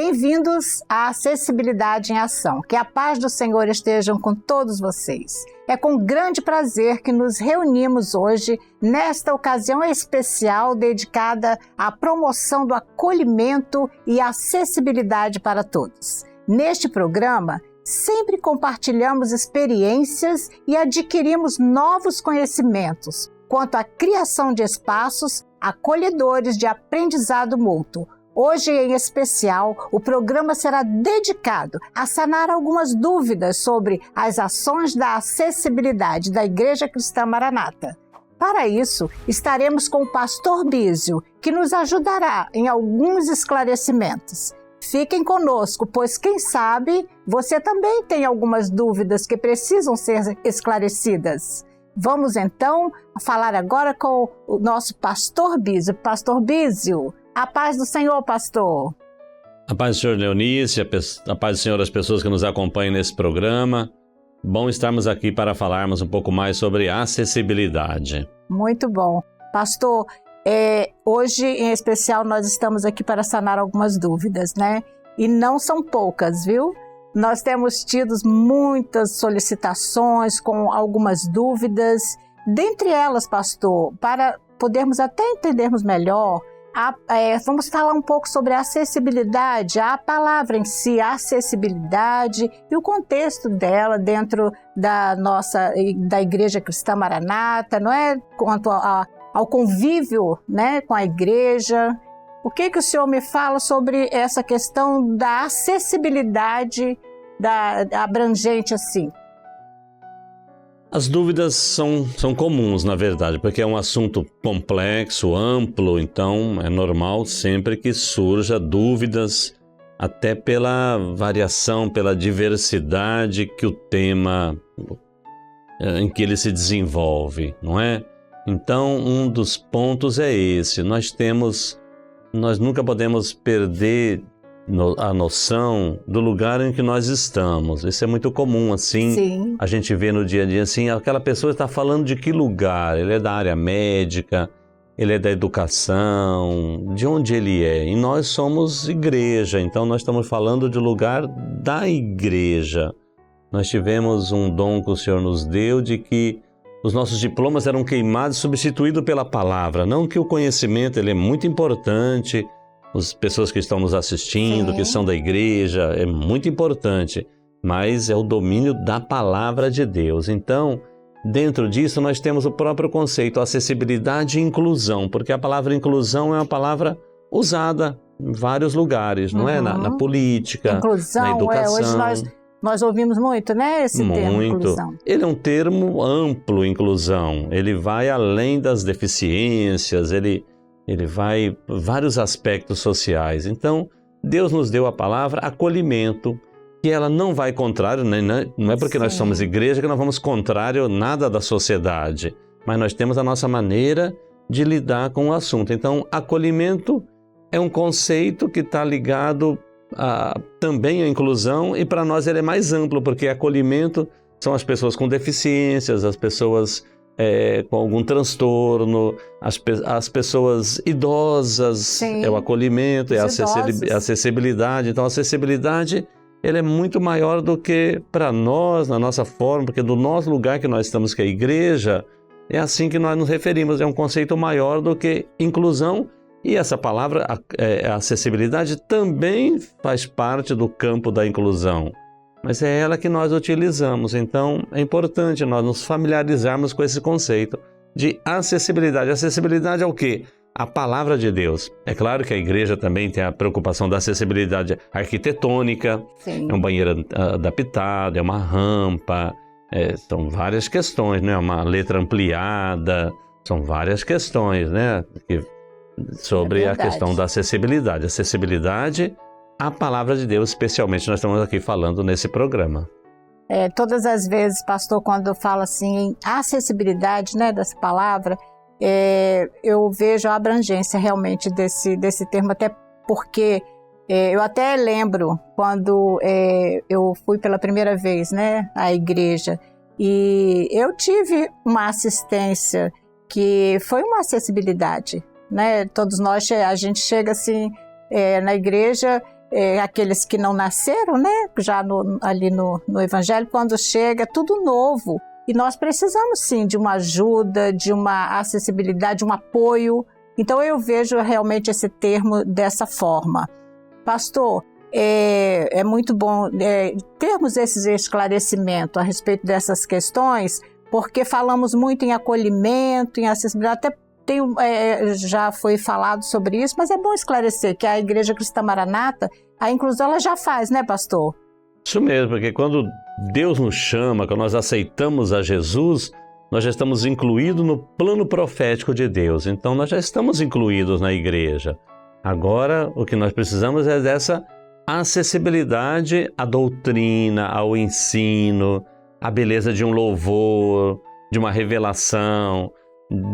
Bem-vindos à Acessibilidade em Ação. Que a paz do Senhor esteja com todos vocês. É com grande prazer que nos reunimos hoje nesta ocasião especial dedicada à promoção do acolhimento e acessibilidade para todos. Neste programa, sempre compartilhamos experiências e adquirimos novos conhecimentos quanto à criação de espaços acolhedores de aprendizado mútuo. Hoje, em especial, o programa será dedicado a sanar algumas dúvidas sobre as ações da acessibilidade da Igreja Cristã Maranata. Para isso, estaremos com o pastor Bísio, que nos ajudará em alguns esclarecimentos. Fiquem conosco, pois quem sabe você também tem algumas dúvidas que precisam ser esclarecidas. Vamos então falar agora com o nosso pastor Bísio. Pastor Bísio, a paz do Senhor, pastor. A paz do Senhor, Leonice, a paz do Senhor às pessoas que nos acompanham nesse programa. Bom estarmos aqui para falarmos um pouco mais sobre acessibilidade. Muito bom. Pastor, hoje em especial nós estamos aqui para sanar algumas dúvidas, né? E não são poucas, viu? Nós temos tido muitas solicitações com algumas dúvidas. Dentre elas, pastor, para podermos até entendermos melhor, vamos falar um pouco sobre a acessibilidade, a palavra em si, a acessibilidade e o contexto dela dentro da Igreja Cristã Maranata, não é? Quanto ao convívio, né, com a igreja. O que o senhor me fala sobre essa questão da acessibilidade abrangente assim? As dúvidas são comuns, na verdade, porque é um assunto complexo, amplo, então é normal sempre que surja dúvidas, até pela variação, pela diversidade que o tema em que ele se desenvolve, não é? Então, um dos pontos é esse. Nós nunca podemos perder a noção do lugar em que nós estamos. Isso é muito comum, assim. Sim. A gente vê no dia a dia, assim, aquela pessoa está falando de que lugar? Ele é da área médica, ele é da educação, de onde ele é? E nós somos igreja, então nós estamos falando de lugar da igreja. Nós tivemos um dom que o Senhor nos deu de que os nossos diplomas eram queimados, substituídos pela palavra. Não que o conhecimento ele é muito importante, as pessoas que estão nos assistindo, que são da igreja, é muito importante, mas é o domínio da palavra de Deus. Então, dentro disso, nós temos o próprio conceito, acessibilidade e inclusão, porque a palavra inclusão é uma palavra usada em vários lugares, não é? Na política, inclusão, na educação. Hoje nós ouvimos muito, né, esse termo, inclusão. Ele é um termo amplo, inclusão. Ele vai além das deficiências, ele vai vários aspectos sociais. Então, Deus nos deu a palavra acolhimento, que ela não vai contrário, né? Não é porque nós somos igreja que nós vamos contrário nada da sociedade, mas nós temos a nossa maneira de lidar com o assunto. Então, acolhimento é um conceito que está ligado também à inclusão, e para nós ele é mais amplo, porque acolhimento são as pessoas com deficiências, as pessoas com algum transtorno, as pessoas idosas, é o acolhimento, é a acessibilidade. Então a acessibilidade ele é muito maior do que para nós, na nossa forma, porque do nosso lugar que nós estamos, que é a igreja, é assim que nós nos referimos, é um conceito maior do que inclusão. E essa palavra, a acessibilidade, também faz parte do campo da inclusão, mas é ela que nós utilizamos. Então, é importante nós nos familiarizarmos com esse conceito de acessibilidade. Acessibilidade é o quê? A palavra de Deus. É claro que a igreja também tem a preocupação da acessibilidade arquitetônica, é um banheiro adaptado, é uma rampa, são várias questões, né? Uma letra ampliada, são várias questões, né? Sobre a questão da acessibilidade. Acessibilidade à palavra de Deus, especialmente nós estamos aqui falando nesse programa. Todas as vezes, pastor, quando fala assim em acessibilidade, né, dessa palavra, eu vejo a abrangência realmente desse termo, até porque eu até lembro quando eu fui pela primeira vez, né, à igreja, e eu tive uma assistência que foi uma acessibilidade, né? Todos nós, a gente chega assim na igreja aqueles que não nasceram, né? Já ali no Evangelho, quando chega, tudo novo. E nós precisamos sim de uma ajuda, de uma acessibilidade, de um apoio. Então eu vejo realmente esse termo dessa forma. Pastor, é muito bom termos esse esclarecimento a respeito dessas questões, porque falamos muito em acolhimento, em acessibilidade, até já foi falado sobre isso, mas é bom esclarecer que a Igreja Cristã Maranata, a inclusão ela já faz, né, pastor? Isso mesmo, porque quando Deus nos chama, quando nós aceitamos a Jesus, nós já estamos incluídos no plano profético de Deus. Então nós já estamos incluídos na igreja. Agora o que nós precisamos é dessa acessibilidade à doutrina, ao ensino, à beleza de um louvor, de uma revelação,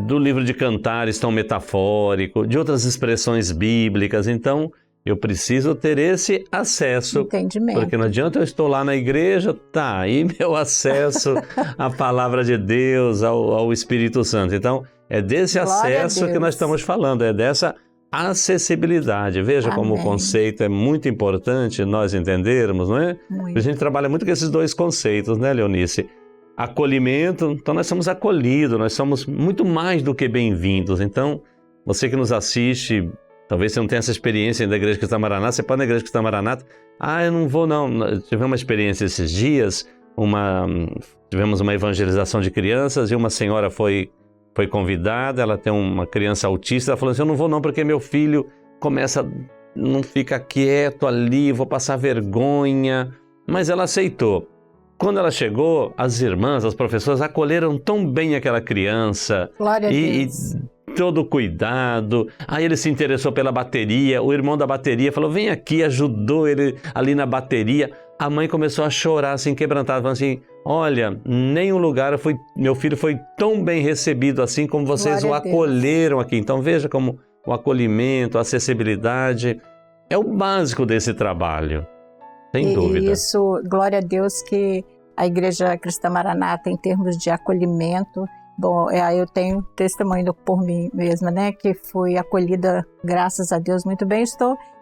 do livro de Cantares tão metafórico, de outras expressões bíblicas. Então, eu preciso ter esse acesso. Entendimento. Porque não adianta eu estou lá na igreja, tá, aí meu acesso à palavra de Deus, ao Espírito Santo. Então, é desse acesso que nós estamos falando, é dessa acessibilidade. Veja como o conceito é muito importante nós entendermos, não é? Muito. A gente trabalha muito com esses dois conceitos, né, Leonice? Acolhimento, então nós somos acolhidos, nós somos muito mais do que bem-vindos. Então, você que nos assiste, talvez você não tenha essa experiência da Igreja Cristã Maranata, você pode ir na Igreja Cristã Maranata, eu não vou não. Tivemos uma experiência esses dias, tivemos uma evangelização de crianças e uma senhora foi convidada, ela tem uma criança autista, ela falou assim, eu não vou não porque meu filho não fica quieto ali, vou passar vergonha, mas ela aceitou. Quando ela chegou, as irmãs, as professoras acolheram tão bem aquela criança. Glória a Deus. E todo o cuidado. Aí ele se interessou pela bateria, o irmão da bateria falou, vem aqui, ajudou ele ali na bateria. A mãe começou a chorar assim, quebrantada, falando assim, olha, nenhum lugar meu filho foi tão bem recebido assim como vocês o acolheram aqui. Então veja como o acolhimento, a acessibilidade é o básico desse trabalho. Sem dúvida. Isso, glória a Deus que a Igreja Cristã Maranata, em termos de acolhimento, bom, eu tenho testemunho por mim mesma, né, que fui acolhida, graças a Deus, muito bem.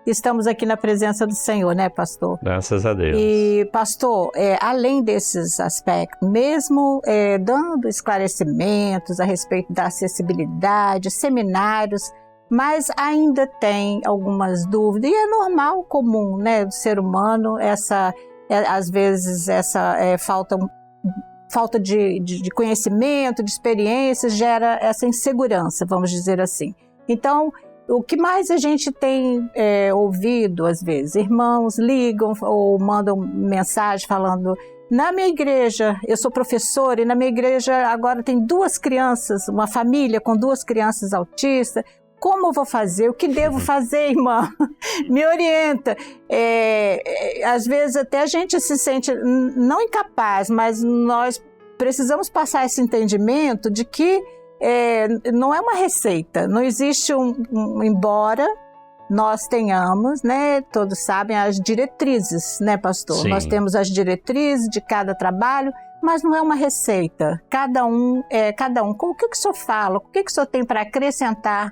Estamos aqui na presença do Senhor, né, pastor? Graças a Deus. E, pastor, além desses aspectos, mesmo dando esclarecimentos a respeito da acessibilidade, seminários, mas ainda tem algumas dúvidas, e é normal, comum, né, do ser humano, às vezes essa falta de conhecimento, de experiência, gera essa insegurança, vamos dizer assim. Então, o que mais a gente tem ouvido, às vezes, irmãos ligam ou mandam mensagem falando, na minha igreja, eu sou professora e na minha igreja agora tem 2 crianças, uma família com 2 crianças autistas, como eu vou fazer? O que devo fazer, irmã? Me orienta. Às vezes até a gente se sente não incapaz, mas nós precisamos passar esse entendimento de que não é uma receita, não existe embora nós tenhamos, né, todos sabem, as diretrizes, né, pastor? Sim. Nós temos as diretrizes de cada trabalho, mas não é uma receita. Cada um. O que o senhor fala? O que o senhor tem para acrescentar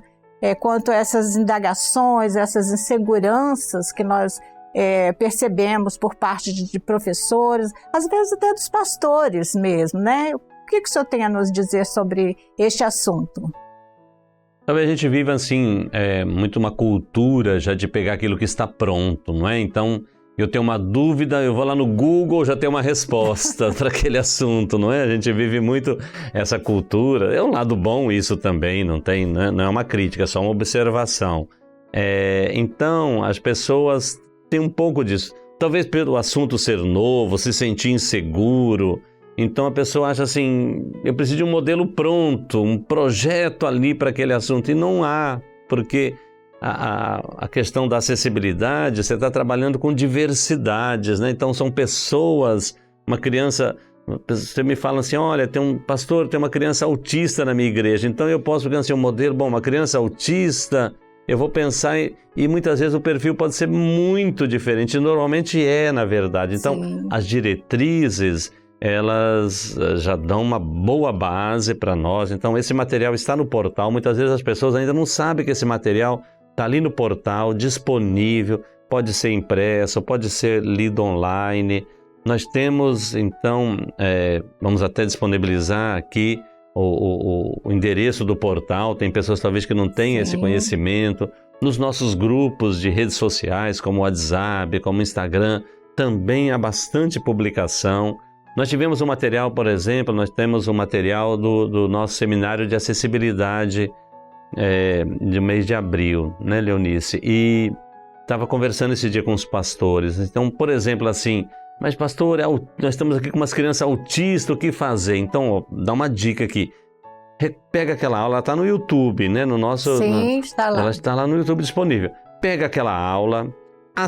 quanto a essas indagações, essas inseguranças que nós percebemos por parte de professores, às vezes até dos pastores mesmo, né? O que o senhor tem a nos dizer sobre este assunto? Talvez a gente viva assim, muito uma cultura já de pegar aquilo que está pronto, não é? Então, eu tenho uma dúvida, eu vou lá no Google, já tenho uma resposta para aquele assunto, não é? A gente vive muito essa cultura. É um lado bom isso também, não é uma crítica, é só uma observação. Então, as pessoas têm um pouco disso. Talvez pelo assunto ser novo, se sentir inseguro. Então, a pessoa acha assim, eu preciso de um modelo pronto, um projeto ali para aquele assunto. E não há, porque a questão da acessibilidade, você está trabalhando com diversidades, né? Então são pessoas, uma criança, você me fala assim, olha, tem um pastor, tem uma criança autista na minha igreja, então eu posso pensar assim, um modelo, bom, uma criança autista, eu vou pensar, e muitas vezes o perfil pode ser muito diferente, normalmente na verdade. Então, sim, as diretrizes, elas já dão uma boa base para nós. Então, esse material está no portal, muitas vezes as pessoas ainda não sabem que esse material está ali no portal, disponível, pode ser impresso, pode ser lido online. Nós temos, então, vamos até disponibilizar aqui o endereço do portal. Tem pessoas talvez que não têm esse conhecimento. Nos nossos grupos de redes sociais, como o WhatsApp, como o Instagram, também há bastante publicação. Nós tivemos um material, por exemplo, nós temos um material do nosso seminário de acessibilidade de mês de abril, né, Leonice? E estava conversando esse dia com os pastores. Então, por exemplo, assim, mas pastor, nós estamos aqui com umas crianças autistas, o que fazer? Então, dá uma dica aqui. Pega aquela aula, ela está no YouTube, né? Sim, está lá. Ela está lá no YouTube disponível. Pega aquela aula,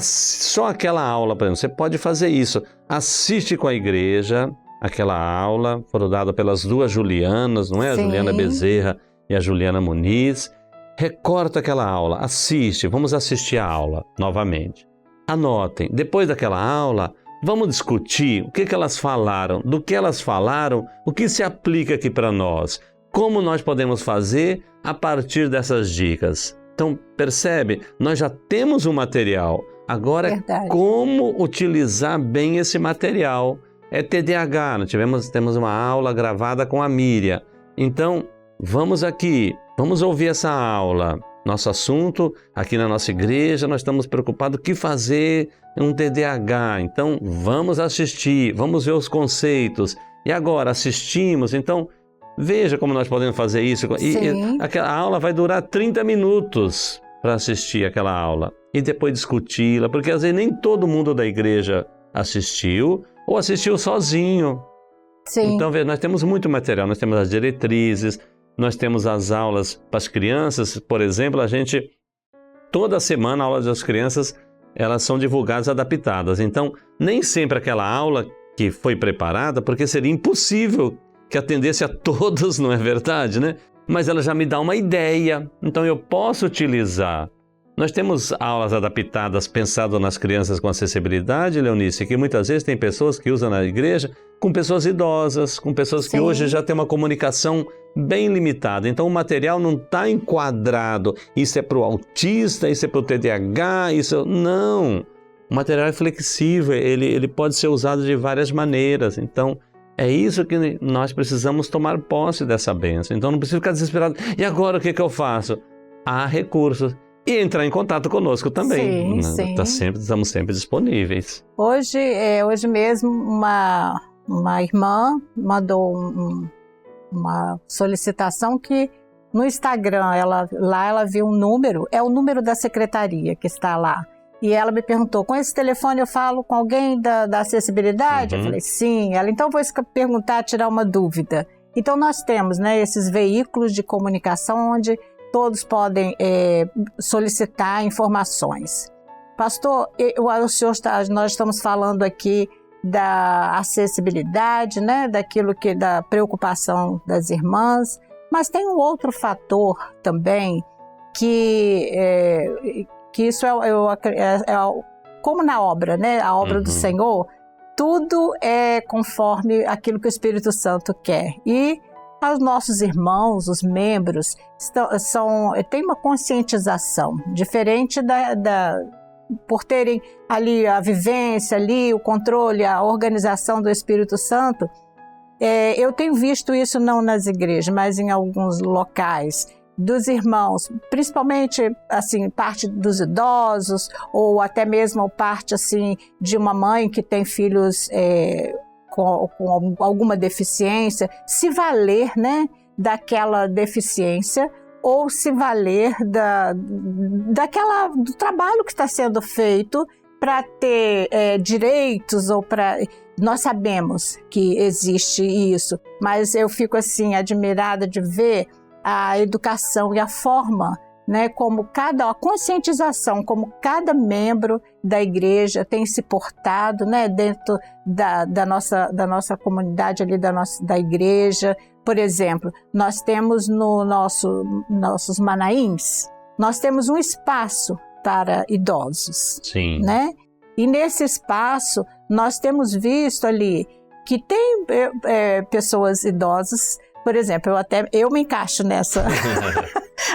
só aquela aula, por exemplo, você pode fazer isso. Assiste com a igreja, aquela aula, foram dadas pelas duas Julianas, não é? A Juliana Bezerra e a Juliana Muniz. Recorta aquela aula, assiste, vamos assistir a aula novamente. Anotem, depois daquela aula, vamos discutir o que elas falaram, do que elas falaram, o que se aplica aqui para nós. Como nós podemos fazer a partir dessas dicas? Então, percebe? Nós já temos um material. Agora, como utilizar bem esse material? É TDAH, temos uma aula gravada com a Miriam. Então, vamos aqui, vamos ouvir essa aula. Nosso assunto, aqui na nossa igreja, nós estamos preocupados o que fazer em um TDAH. Então, vamos assistir, vamos ver os conceitos. E agora, assistimos, então... Veja como nós podemos fazer isso. E aquela aula vai durar 30 minutos para assistir aquela aula. E depois discuti-la, porque às vezes nem todo mundo da igreja assistiu ou assistiu sozinho. Sim. Então, veja, nós temos muito material. Nós temos as diretrizes, nós temos as aulas para as crianças. Por exemplo, toda semana, a aula das crianças, elas são divulgadas, adaptadas. Então, nem sempre aquela aula que foi preparada, porque seria impossível que atendesse a todos, não é verdade, né? Mas ela já me dá uma ideia, então eu posso utilizar. Nós temos aulas adaptadas, pensadas nas crianças com acessibilidade, Leonice, que muitas vezes tem pessoas que usam na igreja com pessoas idosas, com pessoas que hoje já têm uma comunicação bem limitada. Então o material não está enquadrado, isso é para o autista, isso é para o TDAH, não. O material é flexível, ele pode ser usado de várias maneiras, então... É isso que nós precisamos tomar posse dessa bênção. Então não precisa ficar desesperado. E agora o que eu faço? Há recursos. E entrar em contato conosco também. Sim. Estamos sempre disponíveis. Hoje mesmo uma irmã mandou uma solicitação que no Instagram, ela viu um número, é o número da secretaria que está lá. E ela me perguntou, com esse telefone eu falo com alguém da acessibilidade? Eu falei, sim. Ela, então vou perguntar, tirar uma dúvida. Então nós temos, né, esses veículos de comunicação onde todos podem solicitar informações. Pastor, nós estamos falando aqui da acessibilidade, né, da preocupação das irmãs, mas tem um outro fator também que isso como na obra, né? A obra do Senhor, tudo é conforme aquilo que o Espírito Santo quer. E os nossos irmãos, os membros, têm uma conscientização diferente por terem ali a vivência, ali o controle, a organização do Espírito Santo. Eu tenho visto isso não nas igrejas, mas em alguns locais, dos irmãos, principalmente assim, parte dos idosos ou até mesmo parte assim, de uma mãe que tem filhos com alguma deficiência, se valer, né, daquela deficiência ou se valer do trabalho que está sendo feito para ter direitos ou para... Nós sabemos que existe isso, mas eu fico assim admirada de ver a educação e a forma, né, a conscientização, como cada membro da igreja tem se portado, né, dentro da nossa comunidade ali, da igreja. Por exemplo, nós temos nossos manaíns, nós temos um espaço para idosos. Sim. Né? E nesse espaço nós temos visto ali que tem pessoas idosas. Por exemplo, eu me encaixo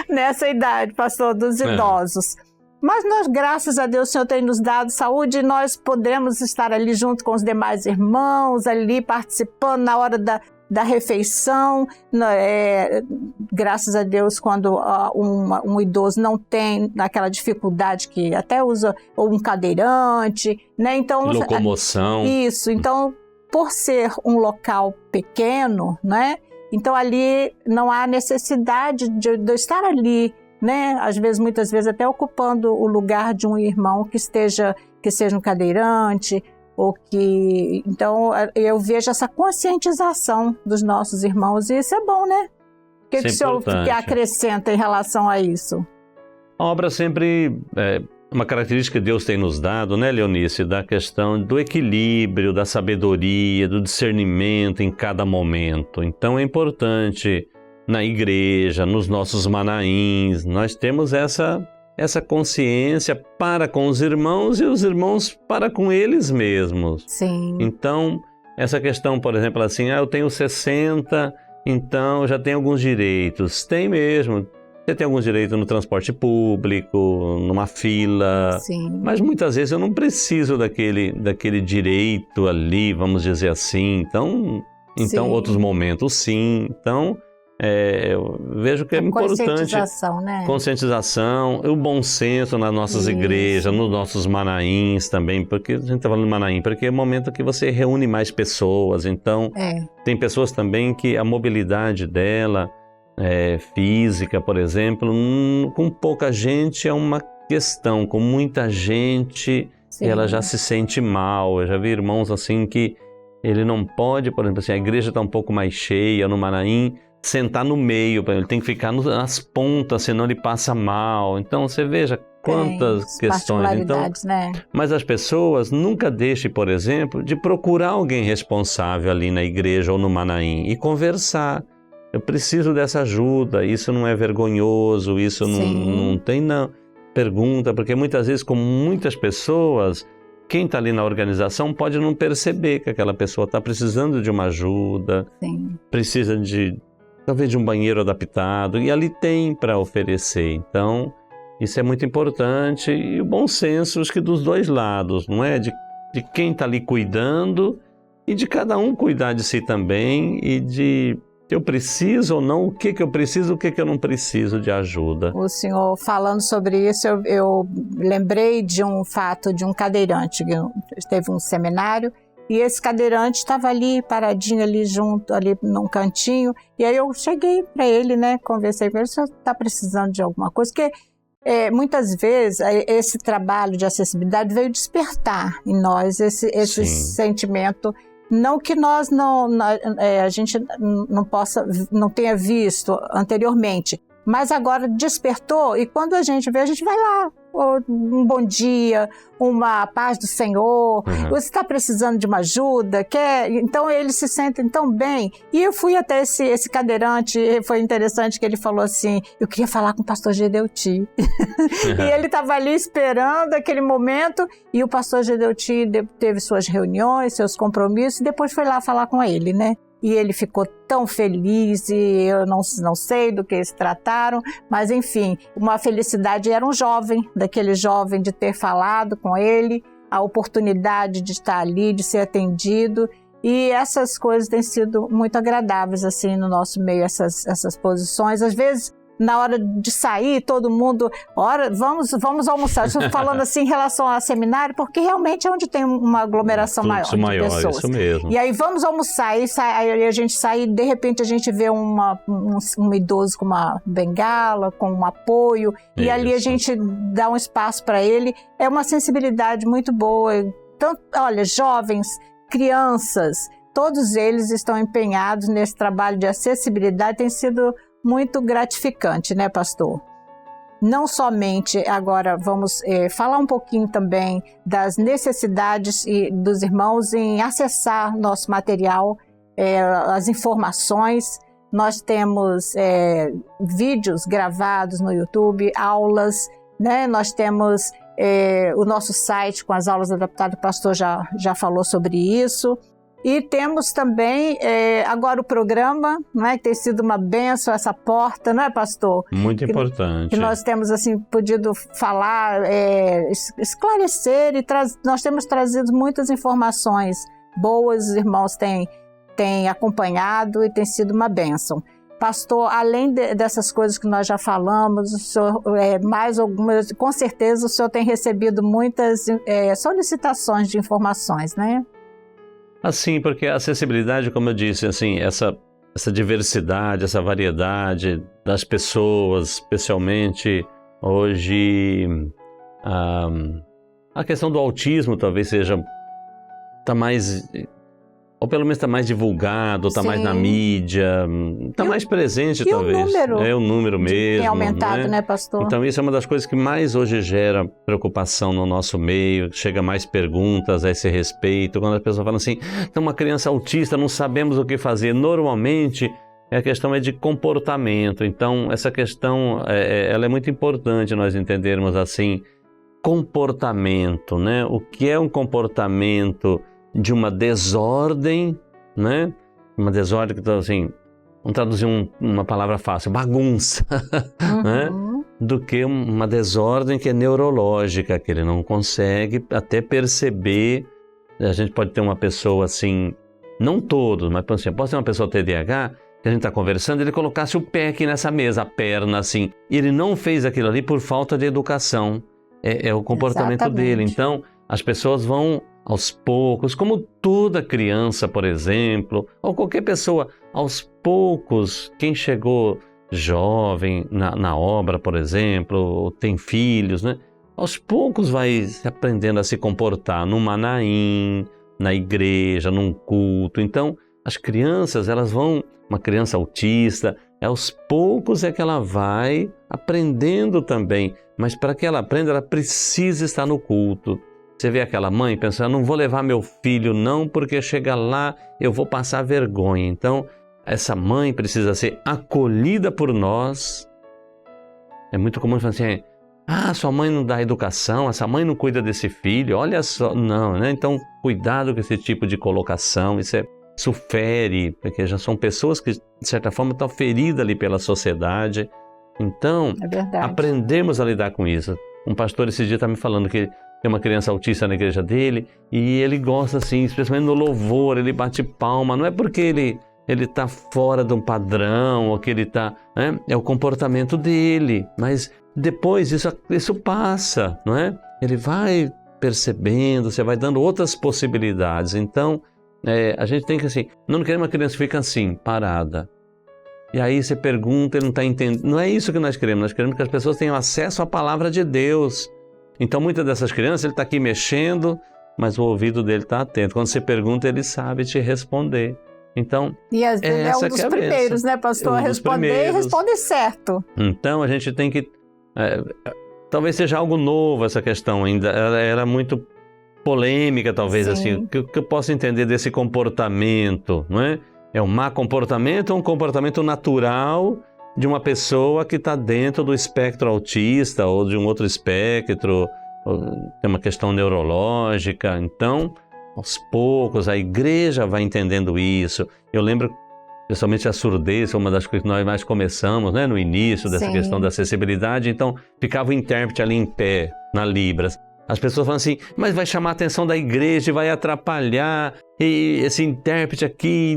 nessa idade, pastor, dos idosos. Mas nós, graças a Deus, o Senhor tem nos dado saúde e nós podemos estar ali junto com os demais irmãos, ali participando na hora da refeição. Graças a Deus, quando um idoso não tem aquela dificuldade que até usa ou um cadeirante, né? Então, locomoção. Isso. Então, por ser um local pequeno, né? Então ali não há necessidade de eu estar ali, né? Às vezes, muitas vezes até ocupando o lugar de um irmão que seja um cadeirante, ou que... Então eu vejo essa conscientização dos nossos irmãos e isso é bom, né? O que o senhor acrescenta em relação a isso? A obra sempre... Uma característica que Deus tem nos dado, né, Leonice, da questão do equilíbrio, da sabedoria, do discernimento em cada momento. Então é importante na igreja, nos nossos manaíns, nós temos essa consciência para com os irmãos e os irmãos para com eles mesmos. Sim. Então, essa questão, por exemplo, assim, eu tenho 60, então já tenho alguns direitos. Tem mesmo. Você tem alguns direitos no transporte público, numa fila. Sim. Mas muitas vezes eu não preciso daquele direito ali, vamos dizer assim. Então outros momentos sim. Então, eu vejo que é importante. Conscientização, né? Conscientização, o bom senso nas nossas igrejas, nos nossos manaíns também, porque a gente está falando de manaim, porque é o momento que você reúne mais pessoas. Então, tem pessoas também que a mobilidade dela... física, por exemplo, com pouca gente é uma questão, com muita gente ela já se sente mal. Eu já vi irmãos assim que ele não pode, por exemplo, assim, a igreja está um pouco mais cheia no Manaim, sentar no meio, ele tem que ficar nas pontas, senão ele passa mal. Então você veja quantas questões. Então, né? Mas as pessoas nunca deixem, por exemplo, de procurar alguém responsável ali na igreja ou no Manaim e conversar. Eu preciso dessa ajuda, isso não é vergonhoso, isso não tem, não. Pergunta, porque muitas vezes, com muitas pessoas, quem está ali na organização pode não perceber que aquela pessoa está precisando de uma ajuda, precisa talvez de um banheiro adaptado, e ali tem para oferecer. Então, isso é muito importante, e o bom senso, acho que dos dois lados, não é? De quem está ali cuidando, e de cada um cuidar de si também, e de... eu preciso ou não, o que eu preciso, o que eu não preciso de ajuda. O senhor falando sobre isso, eu lembrei de um fato de um cadeirante, que teve um seminário, e esse cadeirante estava ali, paradinho ali junto, ali num cantinho, e aí eu cheguei para ele, né, conversei com ele, o senhor está precisando de alguma coisa? Porque muitas vezes esse trabalho de acessibilidade veio despertar em nós esse sentimento. Não que a gente não tenha visto anteriormente, mas agora despertou e quando a gente vê, a gente vai lá, um bom dia, uma paz do Senhor, você está precisando de uma ajuda, então eles se sentem tão bem. E eu fui até esse cadeirante, foi interessante que ele falou assim, eu queria falar com o pastor Gedeuti. E ele estava ali esperando aquele momento e o pastor Gedeuti teve suas reuniões, seus compromissos e depois foi lá falar com ele, né? E ele ficou tão feliz e eu não sei do que eles trataram, mas enfim, uma felicidade. Era um jovem, daquele jovem de ter falado com ele, a oportunidade de estar ali, de ser atendido. E essas coisas têm sido muito agradáveis assim no nosso meio, essas posições. Às vezes, na hora de sair, todo mundo, vamos almoçar. Estou falando assim em relação ao seminário, porque realmente é onde tem uma aglomeração maior de pessoas. Isso mesmo. E aí vamos almoçar, aí a gente sai, de repente a gente vê um idoso com uma bengala, com um apoio, e ali a gente dá um espaço para ele. É uma sensibilidade muito boa. Então, olha, jovens, crianças, todos eles estão empenhados nesse trabalho de acessibilidade, tem sido muito gratificante, né, pastor? Não somente, agora vamos falar um pouquinho também das necessidades dos irmãos em acessar nosso material, as informações. Nós temos vídeos gravados no YouTube, aulas, né? Nós temos o nosso site com as aulas adaptadas, o pastor já falou sobre isso. E temos também agora o programa, né, que tem sido uma bênção, essa porta, não é, pastor? Muito importante. Que nós temos assim, podido falar, esclarecer, e nós temos trazido muitas informações boas, os irmãos têm acompanhado e tem sido uma bênção. Pastor, além dessas coisas que nós já falamos, o senhor, mais algumas, com certeza o senhor tem recebido muitas solicitações de informações, né? Assim, porque a acessibilidade, como eu disse, assim, essa diversidade, essa variedade das pessoas, especialmente hoje, a questão do autismo talvez está mais, ou pelo menos está mais divulgado, está mais na mídia, está mais presente talvez. O número mesmo. Tem aumentado, né, pastor? Então isso é uma das coisas que mais hoje gera preocupação no nosso meio, chega mais perguntas a esse respeito, quando as pessoas falam assim, tem uma criança autista, não sabemos o que fazer. Normalmente a questão é de comportamento, então essa questão ela é muito importante nós entendermos assim, comportamento, né? O que é um comportamento de uma desordem, né? Uma desordem que, assim, vamos traduzir uma palavra fácil, bagunça, né? Do que uma desordem que é neurológica, que ele não consegue até perceber. A gente pode ter uma pessoa assim, não todos, mas assim, pode ter uma pessoa TDAH, que a gente está conversando, ele colocasse o pé aqui nessa mesa, a perna assim, e ele não fez aquilo ali por falta de educação. É o comportamento dele. Então, as pessoas vão aos poucos, como toda criança, por exemplo, ou qualquer pessoa, aos poucos, quem chegou jovem na obra, por exemplo, ou tem filhos, né? Aos poucos vai aprendendo a se comportar no Manaim, na igreja, num culto. Então, as crianças, elas vão, uma criança autista, aos poucos é que ela vai aprendendo também, mas para que ela aprenda, ela precisa estar no culto. Você vê aquela mãe pensando, não vou levar meu filho não, porque chega lá eu vou passar vergonha. Então, essa mãe precisa ser acolhida por nós. É muito comum falar assim, sua mãe não dá educação, essa mãe não cuida desse filho, olha só. Não, né? Então, cuidado com esse tipo de colocação, isso fere, porque já são pessoas que, de certa forma, estão feridas ali pela sociedade. Então, aprendemos a lidar com isso. Um pastor esse dia está me falando que tem uma criança autista na igreja dele e ele gosta assim, especialmente no louvor, ele bate palma. Não é porque ele está fora de um padrão ou que ele está... Né? É o comportamento dele, mas depois isso passa, não é? Ele vai percebendo, você vai dando outras possibilidades. Então, a gente tem que assim, não quer uma criança que fica assim, parada. E aí você pergunta, ele não está entendendo. Não é isso que nós queremos que as pessoas tenham acesso à palavra de Deus. Então, muitas dessas crianças, ele está aqui mexendo, mas o ouvido dele está atento. Quando você pergunta, ele sabe te responder. Então, e às vezes é um dos primeiros, né, pastor? A responder e responde certo. Então, a gente tem que... talvez seja algo novo essa questão ainda. Ela era muito polêmica, talvez, assim. O que eu posso entender desse comportamento, não é? É um má comportamento ou um comportamento natural de uma pessoa que está dentro do espectro autista ou de um outro espectro, tem uma questão neurológica. Então, aos poucos, a igreja vai entendendo isso. Eu lembro, principalmente a surdez, uma das coisas que nós mais começamos, né, no início dessa questão da acessibilidade. Então, ficava o intérprete ali em pé, na Libras. As pessoas falam assim, mas vai chamar a atenção da igreja e vai atrapalhar, e esse intérprete aqui...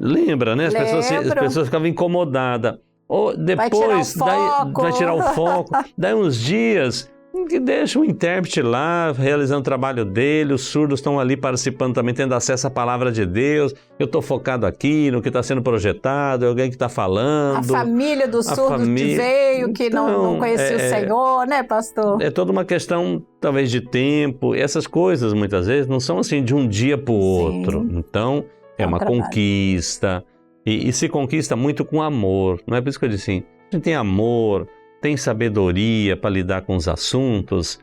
Lembra, né? As pessoas ficavam incomodadas. Ou depois vai tirar o foco. Daí uns dias que deixa o intérprete lá realizando o trabalho dele, os surdos estão ali participando também, tendo acesso à palavra de Deus. Eu estou focado aqui no que está sendo projetado, é alguém que está falando. A família do surdo que veio, que não conhecia o Senhor, né, pastor? É toda uma questão, talvez, de tempo. E essas coisas, muitas vezes, não são assim de um dia para o outro. Então, é uma conquista. E se conquista muito com amor. Não é por isso que eu disse assim, a gente tem amor, tem sabedoria para lidar com os assuntos,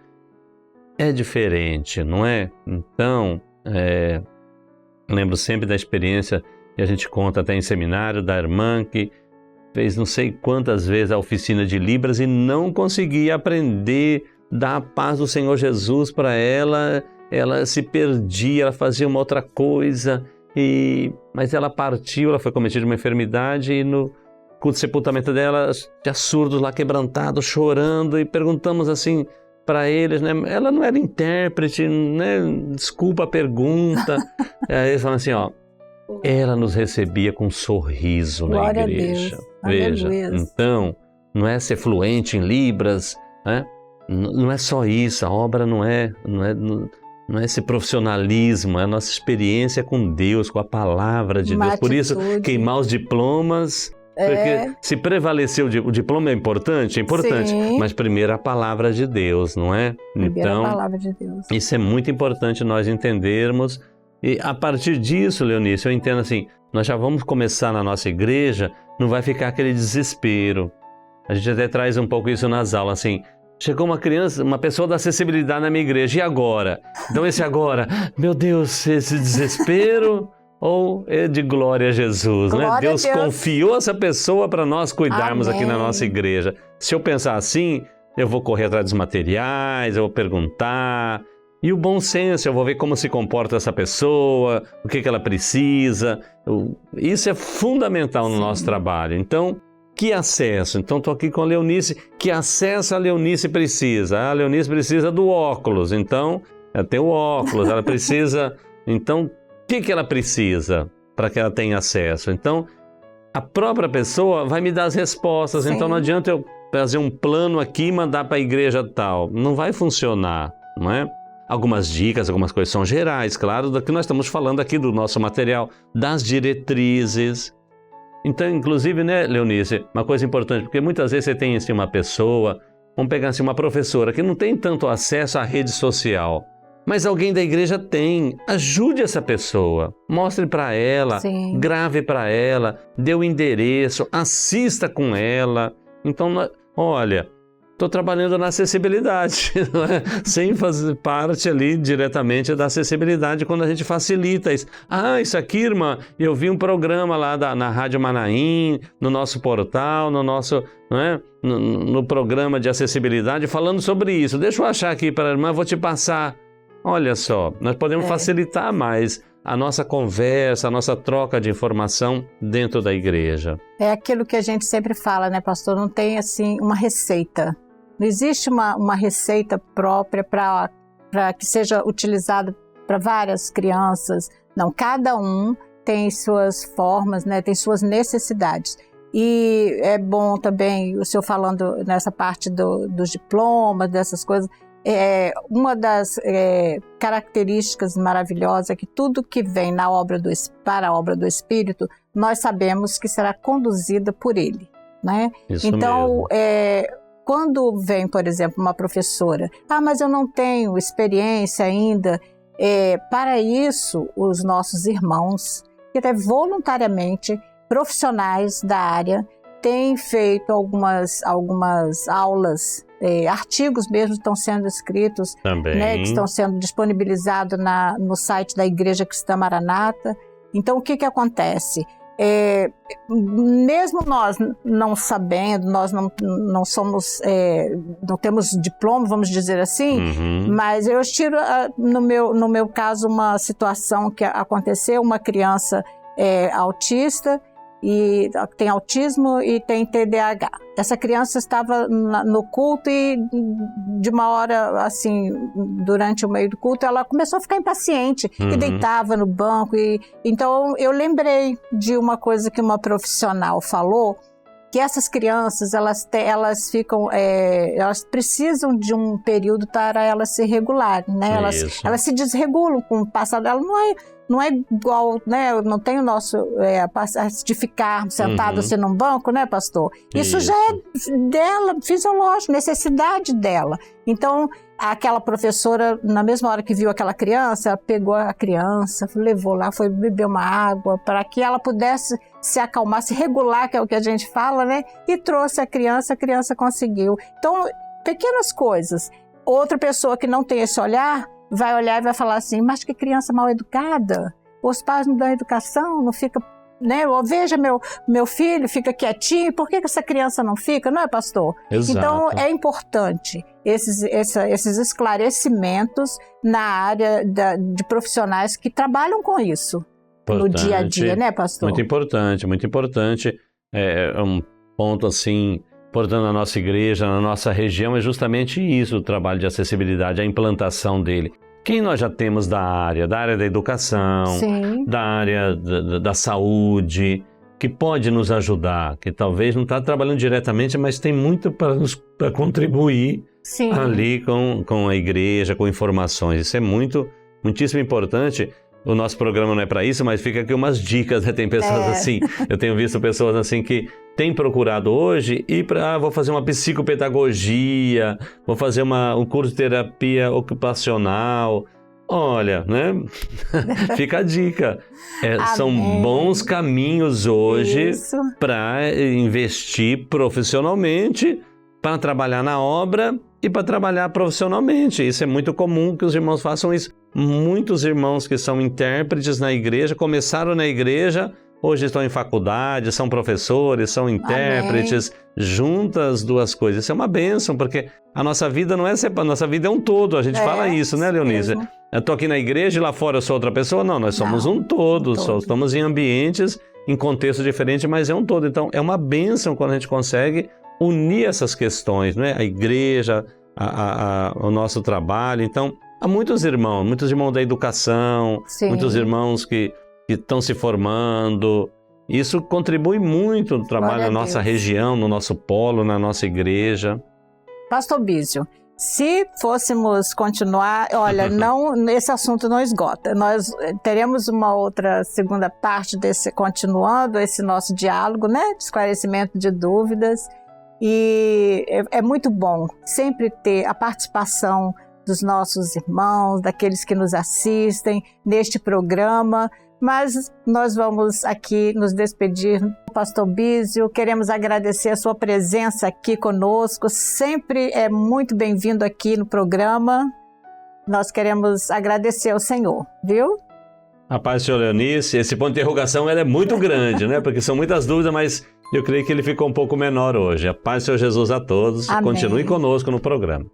é diferente, não é? Então, lembro sempre da experiência que a gente conta até em seminário, da irmã que fez não sei quantas vezes a oficina de Libras e não conseguia aprender, dar a paz do Senhor Jesus para ela se perdia, ela fazia uma outra coisa. Mas ela partiu, ela foi cometida de uma enfermidade e no culto de sepultamento dela, tinha surdos lá quebrantados, chorando, e perguntamos assim para eles, né? Ela não era intérprete, né? Desculpa a pergunta. Aí eles falam assim, ó, ela nos recebia com um sorriso Glória na igreja. a Deus. Veja, Aleluia. então, não é ser fluente em Libras, né? Não é só isso, a obra não é esse profissionalismo, é a nossa experiência com Deus, com a palavra de Deus. Por isso, queimar os diplomas, porque se prevaleceu o diploma é importante, Sim. mas primeiro a palavra de Deus, não é? Primeiro Então, a palavra de Deus. Isso é muito importante nós entendermos. E a partir disso, Leonice, eu entendo assim, nós já vamos começar na nossa igreja, não vai ficar aquele desespero. A gente até traz um pouco isso nas aulas, assim, chegou uma criança, uma pessoa da acessibilidade na minha igreja, e agora? Então esse agora, meu Deus, esse desespero ou é de glória a Jesus, glória né? Deus a Deus confiou essa pessoa para nós cuidarmos aqui na nossa igreja. Se eu pensar assim, eu vou correr atrás dos materiais, eu vou perguntar. E o bom senso, eu vou ver como se comporta essa pessoa, o que ela precisa. Isso é fundamental no nosso trabalho. Então, que acesso? Então, estou aqui com a Leonice. Que acesso a Leonice precisa? A Leonice precisa do óculos. Então, ela tem o óculos, ela precisa... Então, o que ela precisa para que ela tenha acesso? Então, a própria pessoa vai me dar as respostas. Sim. Então, não adianta eu fazer um plano aqui e mandar para a igreja tal. Não vai funcionar, não é? Algumas dicas, algumas coisas são gerais, claro, do que nós estamos falando aqui do nosso material, das diretrizes. Então, inclusive, né, Leonice, uma coisa importante, porque muitas vezes você tem assim, uma pessoa, vamos pegar assim, uma professora que não tem tanto acesso à rede social, mas alguém da igreja tem. Ajude essa pessoa, mostre para ela, Sim. grave para ela, dê o endereço, assista com ela. Então, olha... Estou trabalhando na acessibilidade, sem fazer parte ali diretamente da acessibilidade quando a gente facilita isso. Ah, isso aqui, irmã, eu vi um programa lá na Rádio Manaim, no nosso portal, no programa de acessibilidade, falando sobre isso. Deixa eu achar aqui para a irmã, vou te passar. Olha só, nós podemos facilitar mais a nossa conversa, a nossa troca de informação dentro da igreja. É aquilo que a gente sempre fala, né, pastor? Não tem, assim, uma receita. Não existe uma receita própria para que seja utilizada para várias crianças. Não, cada um tem suas formas, né, tem suas necessidades. E é bom também, o senhor falando nessa parte dos diplomas, dessas coisas, uma das características maravilhosas é que tudo que vem para a obra do Espírito, nós sabemos que será conduzida por Ele, né? Isso então, mesmo. Quando vem, por exemplo, uma professora, mas eu não tenho experiência ainda, para isso, os nossos irmãos, que até voluntariamente, profissionais da área, têm feito algumas aulas, artigos mesmo estão sendo escritos, né, que estão sendo disponibilizados no site da Igreja Cristã Maranata. Então, o que acontece? Mesmo nós não sabendo, nós não somos, não temos diploma, vamos dizer assim, mas eu tiro, no meu caso, uma situação que aconteceu, uma criança autista, e tem autismo e tem TDAH. Essa criança estava no culto e de uma hora, assim, durante o meio do culto, ela começou a ficar impaciente e deitava no banco. Então eu lembrei de uma coisa que uma profissional falou, que essas crianças, elas precisam de um período para elas se regularem, né? Elas se desregulam com o passado. Ela não é igual, né? Não tem o nosso de ficar sentado assim num banco, né, pastor? Isso já é dela, fisiológico, necessidade dela. Então, aquela professora, na mesma hora que viu aquela criança, ela pegou a criança, levou lá, foi beber uma água para que ela pudesse se acalmar, se regular, que é o que a gente fala, né? E trouxe a criança conseguiu. Então, pequenas coisas. Outra pessoa que não tem esse olhar vai olhar e vai falar assim, mas que criança mal educada, os pais não dão educação, não fica, né? Veja meu filho, fica quietinho, por que essa criança não fica, não é, pastor? Exato. Então é importante esses esclarecimentos na área de profissionais que trabalham com isso. no dia a dia, né, pastor? Muito importante, muito importante. É um ponto assim, importante na nossa igreja, na nossa região, é justamente isso, o trabalho de acessibilidade, a implantação dele. Quem nós já temos da área da educação, Sim. da área da saúde, que pode nos ajudar, que talvez não está trabalhando diretamente, mas tem muito para contribuir Sim. ali com a igreja, com informações. Isso é muitíssimo importante. O nosso programa não é para isso, mas fica aqui umas dicas, né? Tem pessoas assim, eu tenho visto pessoas assim que têm procurado hoje ir para, vou fazer uma psicopedagogia, vou fazer um curso de terapia ocupacional. Olha, né? Fica a dica. São bons caminhos hoje para investir profissionalmente, para trabalhar na obra e para trabalhar profissionalmente. Isso é muito comum que os irmãos façam isso. Muitos irmãos que são intérpretes na igreja, começaram na igreja, hoje estão em faculdade, são professores, são intérpretes, juntas as duas coisas. Isso é uma bênção, porque a nossa vida não é separada, a nossa vida é um todo, a gente fala isso, né, Leonísia? Eu estou aqui na igreja e lá fora eu sou outra pessoa? Não, nós somos um todo, só estamos em ambientes, em contextos diferentes, mas é um todo. Então, é uma bênção quando a gente consegue unir essas questões, né? A igreja, o nosso trabalho. Então, há muitos irmãos da educação, muitos irmãos que estão se formando. Isso contribui muito no trabalho na nossa região, no nosso polo, na nossa igreja. Pastor Bísio, se fôssemos continuar, olha, esse assunto não esgota. Nós teremos uma outra segunda parte continuando esse nosso diálogo, né? De esclarecimento de dúvidas. E é muito bom sempre ter a participação dos nossos irmãos, daqueles que nos assistem neste programa. Mas nós vamos aqui nos despedir. Pastor Bísio, queremos agradecer a sua presença aqui conosco. Sempre é muito bem-vindo aqui no programa. Nós queremos agradecer ao Senhor, viu? A paz do Senhor, Leonice. Esse ponto de interrogação é muito grande, né? Porque são muitas dúvidas, mas eu creio que ele ficou um pouco menor hoje. A paz do Senhor Jesus a todos. Amém. Continue conosco no programa.